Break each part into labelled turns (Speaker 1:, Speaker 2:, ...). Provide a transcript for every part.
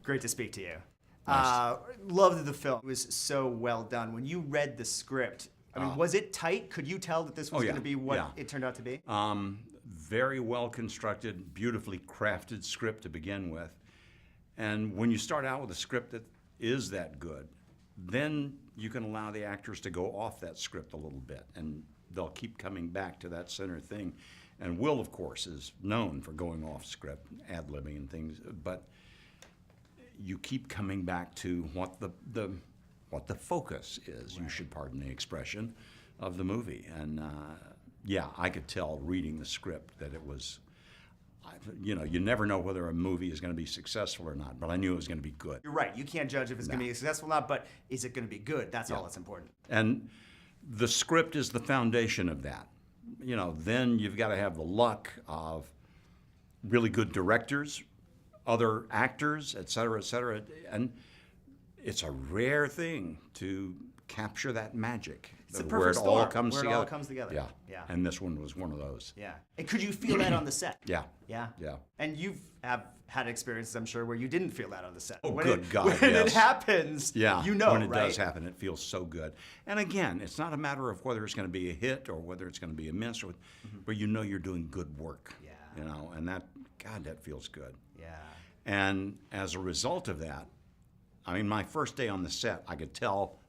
Speaker 1: Great to speak to you.
Speaker 2: Nice.
Speaker 1: Loved the film. It was so well done. When you read the script, I mean, was it tight? Could you tell that this was going to be what it turned out to be?
Speaker 2: Very well constructed, beautifully crafted script to begin with. And when you start out with a script that is that good, then you can allow the actors to go off that script a little bit, and they'll keep coming back to that center thing. And Will, of course, is known for going off script, ad-libbing and things, but you keep coming back to what the focus is, you should pardon the expression, of the movie. And yeah, I could tell reading the script that it was, you know, you never know whether a movie is going to be successful or not, but I knew it was going to be good.
Speaker 1: You're right. You can't judge if it's going to be successful or not, but is it going to be good? That's all that's important.
Speaker 2: And the script is the foundation of that. You know, then you've got to have the luck of really good directors, other actors, et cetera, and it's a rare thing to capture that magic.
Speaker 1: It's a
Speaker 2: where
Speaker 1: perfect
Speaker 2: it
Speaker 1: storm,
Speaker 2: all comes
Speaker 1: where
Speaker 2: together.
Speaker 1: it all comes together.
Speaker 2: Yeah.
Speaker 1: Yeah.
Speaker 2: And this one was one of those.
Speaker 1: Yeah. And could you feel that on the set?
Speaker 2: Yeah.
Speaker 1: Yeah.
Speaker 2: Yeah.
Speaker 1: And you've had experiences, I'm sure, where you didn't feel that on the set.
Speaker 2: Oh,
Speaker 1: when
Speaker 2: good God,
Speaker 1: When
Speaker 2: yes.
Speaker 1: it happens,
Speaker 2: Yeah,
Speaker 1: you know,
Speaker 2: when it
Speaker 1: right?
Speaker 2: does happen, it feels so good. And again, it's not a matter of whether it's going to be a hit or whether it's going to be a miss, or, but you know you're doing good work.
Speaker 1: Yeah.
Speaker 2: You know, and that, God, that feels good.
Speaker 1: Yeah.
Speaker 2: And as a result of that, I mean, my first day on the set, I could tell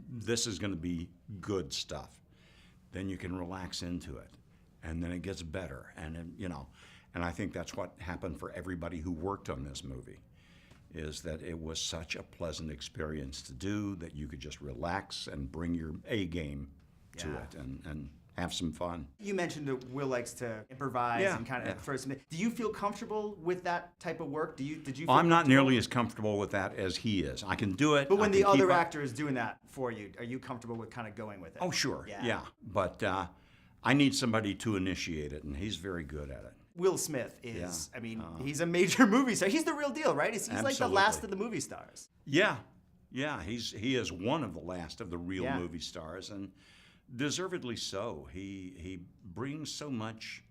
Speaker 2: this is going to be good stuff. Then you can relax into it, and then it gets better. And it, you know, and I think that's what happened for everybody who worked on this movie, is that it was such a pleasant experience to do that you could just relax and bring your A game to it and have some fun.
Speaker 1: You mentioned that Will likes to improvise and kind of first. Do you feel comfortable with that type of work? Did you? Feel
Speaker 2: I'm not nearly as comfortable with that as he is. I can do it.
Speaker 1: But when the other actor is doing that for you, are you comfortable with kind of going with it?
Speaker 2: Oh, sure. Yeah. But I need somebody to initiate it, and he's very good at it.
Speaker 1: Will Smith is, I mean, he's a major movie star. He's the real deal, right? He's like the last of the movie stars.
Speaker 2: Yeah. Yeah. He is one of the last of the real movie stars, and deservedly so. He brings so much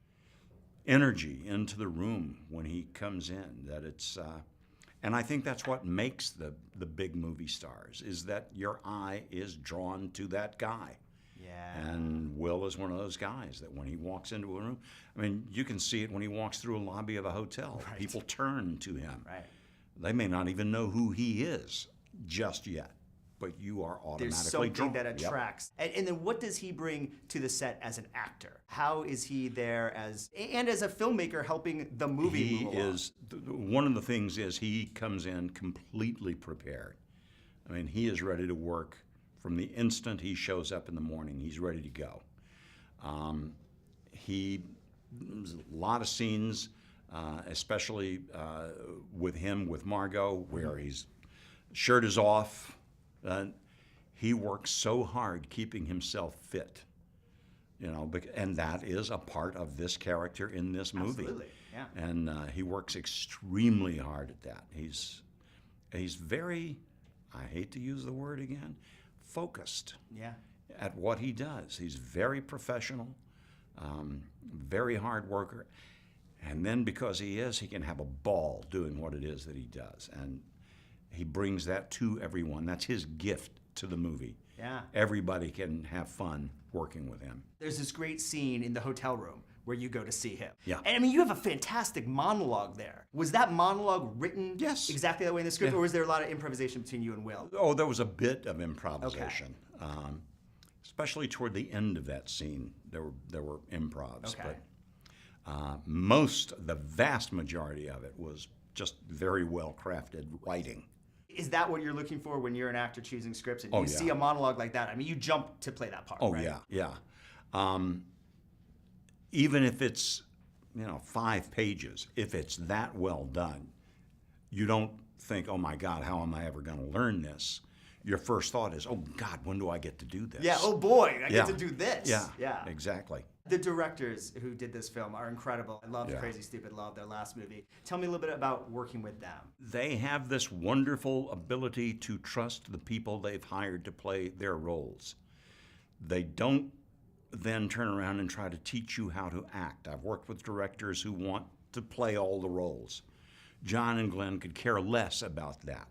Speaker 2: energy into the room when he comes in that it's, and I think that's what makes the big movie stars, is that your eye is drawn to that guy.
Speaker 1: Yeah.
Speaker 2: And Will is one of those guys that when he walks into a room, I mean, you can see it when he walks through a lobby of a hotel.
Speaker 1: Right.
Speaker 2: People turn to him.
Speaker 1: Right.
Speaker 2: They may not even know who he is just yet, but you are automatically
Speaker 1: There's something
Speaker 2: drawn.
Speaker 1: that attracts. Yep. And then what does he bring to the set as an actor? How is he there as a filmmaker helping the movie move along?
Speaker 2: One of the things is he comes in completely prepared. I mean, he is ready to work from the instant he shows up in the morning. He's ready to go. There's a lot of scenes, especially with him, with Margot, where his shirt is off. He works so hard keeping himself fit, you know, and that is a part of this character in this movie.
Speaker 1: Absolutely, yeah.
Speaker 2: And he works extremely hard at that. He's very, I hate to use the word again, focused at what he does. He's very professional, very hard worker, and then because he can have a ball doing what it is that he does. And he brings that to everyone. That's his gift to the movie.
Speaker 1: Yeah.
Speaker 2: Everybody can have fun working with him.
Speaker 1: There's this great scene in the hotel room where you go to see him.
Speaker 2: Yeah.
Speaker 1: And I mean, you have a fantastic monologue there. Was that monologue written exactly that way in the script, or was there a lot of improvisation between you and Will?
Speaker 2: Oh, there was a bit of improvisation. Especially toward the end of that scene, there were improvs.
Speaker 1: Okay.
Speaker 2: But the vast majority of it was just very well crafted writing.
Speaker 1: Is that what you're looking for when you're an actor choosing scripts and you
Speaker 2: Oh, yeah.
Speaker 1: see a monologue like that? I mean, you jump to play that part,
Speaker 2: Oh,
Speaker 1: right?
Speaker 2: yeah. Even if it's, 5 pages, if it's that well done, you don't think, oh my God, how am I ever going to learn this? Your first thought is, oh God, when do I get to do this?
Speaker 1: Yeah, oh boy, I get to do this.
Speaker 2: Yeah, exactly.
Speaker 1: The directors who did this film are incredible. I love Crazy Stupid Love, their last movie. Tell me a little bit about working with them.
Speaker 2: They have this wonderful ability to trust the people they've hired to play their roles. They don't then turn around and try to teach you how to act. I've worked with directors who want to play all the roles. John and Glenn could care less about that.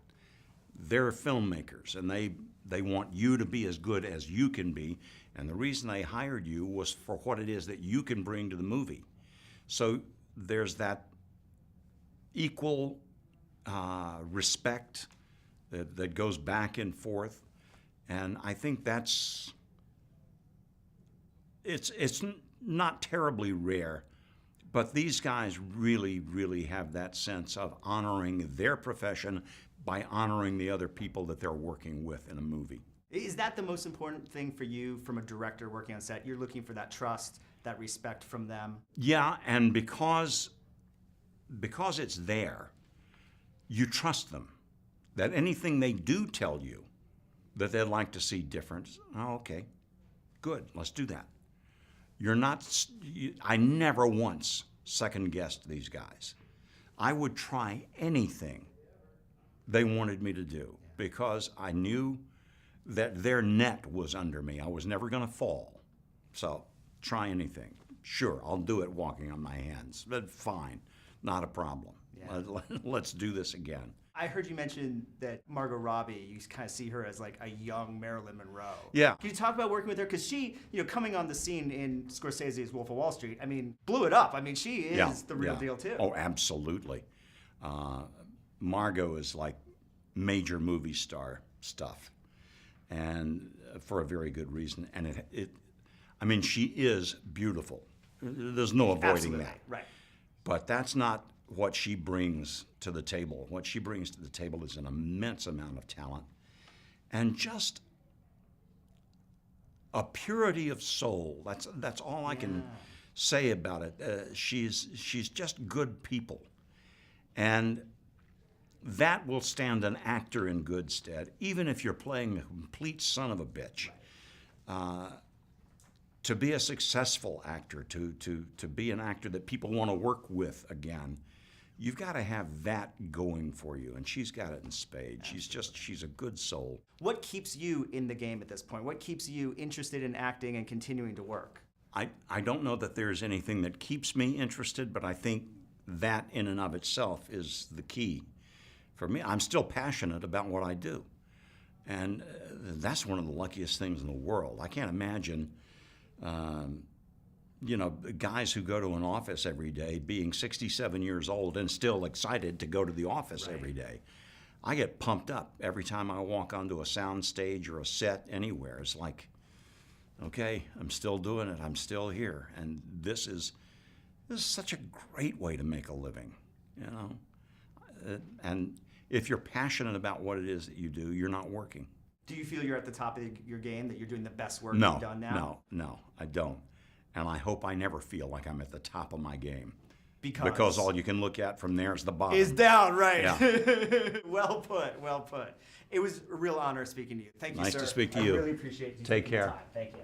Speaker 2: They're filmmakers, and they want you to be as good as you can be, and the reason they hired you was for what it is that you can bring to the movie. So there's that equal respect that goes back and forth, and I think it's not terribly rare, but these guys really, really have that sense of honoring their profession by honoring the other people that they're working with in a movie.
Speaker 1: Is that the most important thing for you from a director working on set? You're looking for that trust, that respect from them?
Speaker 2: Yeah, and because it's there, you trust them. That anything they do tell you that they'd like to see different, oh, okay, good, let's do that. I never once second-guessed these guys. I would try anything they wanted me to do because I knew that their net was under me. I was never going to fall. So try anything. Sure, I'll do it walking on my hands, but fine, not a problem. Yeah. Let's do this again.
Speaker 1: I heard you mention that Margot Robbie, you kind of see her as like a young Marilyn Monroe.
Speaker 2: Yeah.
Speaker 1: Can you talk about working with her? Because she, coming on the scene in Scorsese's Wolf of Wall Street, I mean, blew it up. I mean, she is the real deal too.
Speaker 2: Oh, absolutely. Margot is like major movie star stuff, and for a very good reason. And I mean, she is beautiful. There's no avoiding
Speaker 1: Absolutely.
Speaker 2: that.
Speaker 1: Right.
Speaker 2: But that's not what she brings to the table. What she brings to the table is an immense amount of talent and just a purity of soul. That's all I can say about it. She's just good people. And that will stand an actor in good stead, even if you're playing a complete son of a bitch. To be a successful actor, to be an actor that people want to work with again, you've got to have that going for you, and she's got it in spades. She's a good soul.
Speaker 1: What keeps you in the game at this point? What keeps you interested in acting and continuing to work?
Speaker 2: I don't know that there's anything that keeps me interested, but I think that in and of itself is the key. For me, I'm still passionate about what I do, and that's one of the luckiest things in the world. I can't imagine guys who go to an office every day being 67 years old and still excited to go to the office every day. I get pumped up every time I walk onto a sound stage or a set anywhere. It's like, okay, I'm still doing it. I'm still here. And this is such a great way to make a living, and if you're passionate about what it is that you do, you're not working.
Speaker 1: Do you feel you're at the top of your game, that you're doing the best work you've done now?
Speaker 2: No, I don't. And I hope I never feel like I'm at the top of my game.
Speaker 1: Because
Speaker 2: all you can look at from there is the bottom.
Speaker 1: Is down, right.
Speaker 2: Yeah.
Speaker 1: Well put. It was a real honor speaking to you. Thank you, sir.
Speaker 2: Nice to speak to you.
Speaker 1: I really appreciate you
Speaker 2: Take
Speaker 1: taking the
Speaker 2: care.
Speaker 1: time. Thank you.